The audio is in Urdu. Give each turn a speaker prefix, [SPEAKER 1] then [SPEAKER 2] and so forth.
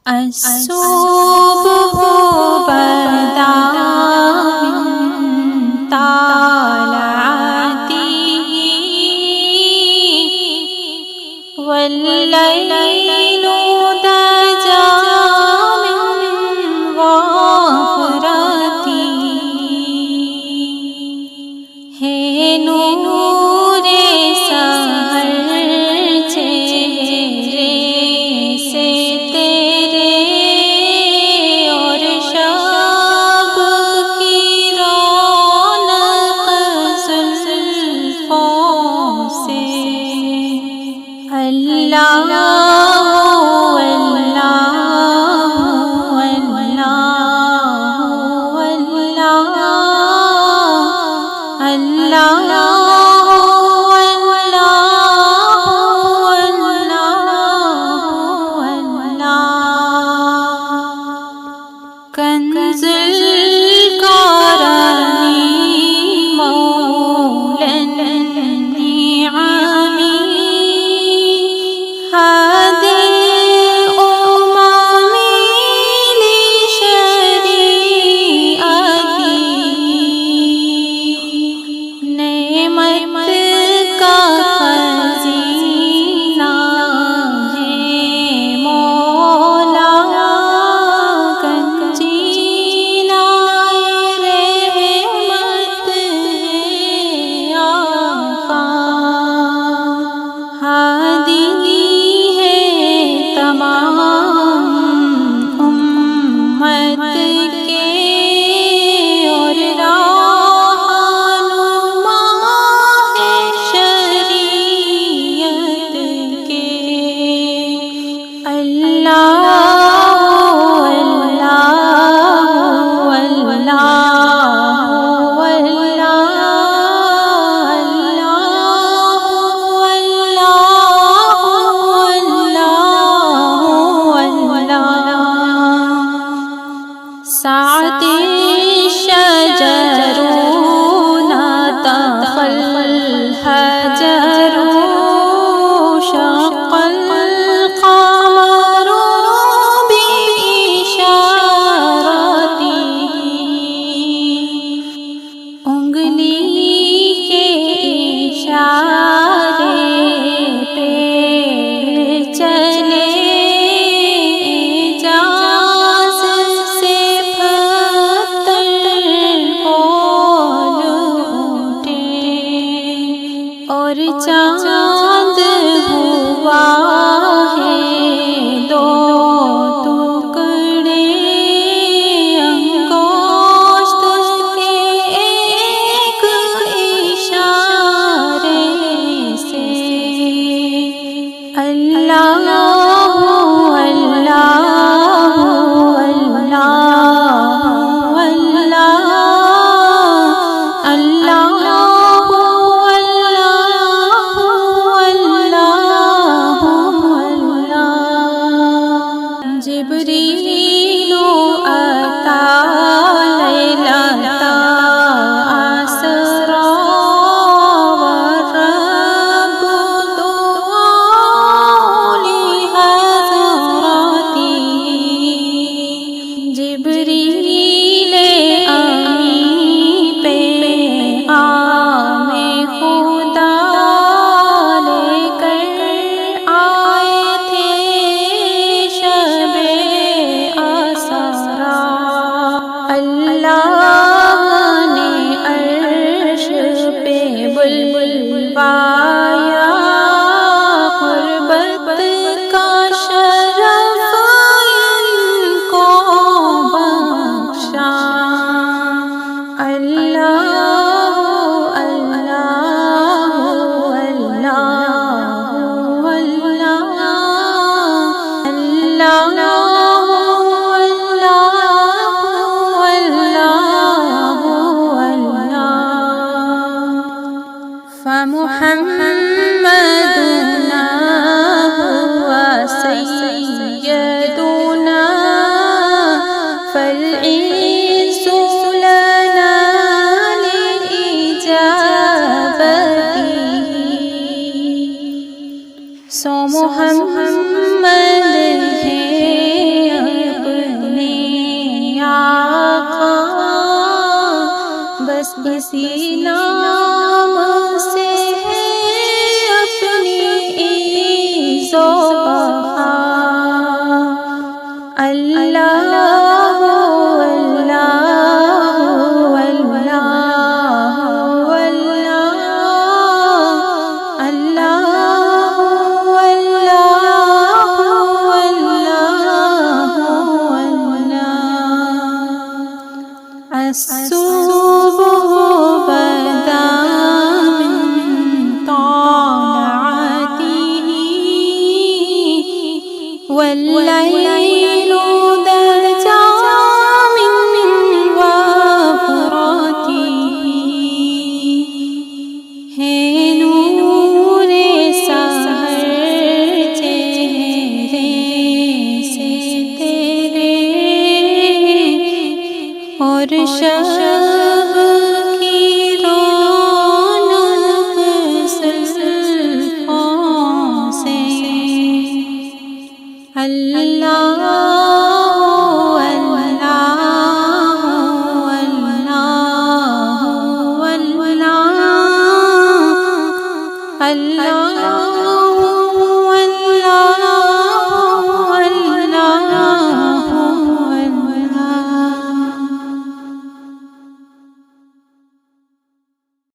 [SPEAKER 1] الصبح بدا من طلعته والليل دجا من غفرته ہے نور سحر چہرے سے تیرے اور شب کی رونق زلفوں سے اللہ کنز الکرمی مولا النعم هادي الأمم لشريعتي نعمت کا خزینہ ہے مولا سعت الشجر نطق الحجر شق القمر بإشارته انگلی کے اشارے پہ چلے اور چاند ہوا ہے دو ٹکڑے انگشت کے ایک اشارے سے اللہ جبریل اتا لیلۃ اسریٰ والرب دعا لحضرته جبریل امین پیغام خدا لے کر آئے تھے اللہ نے عرش پہ بلوایا قربت کا شرف ان کو بخشا اللہ اللہ اللہ اللہ فمحمدنا هو سيدنا فالعز لنا لإجابته سو محمد ہے بسی نام سے ہے اپنی عز و بقا، اللہ الصبح بدا من طلعته والليل دجى من وفرته، ہے نور سحر چہرے سے تیرے اور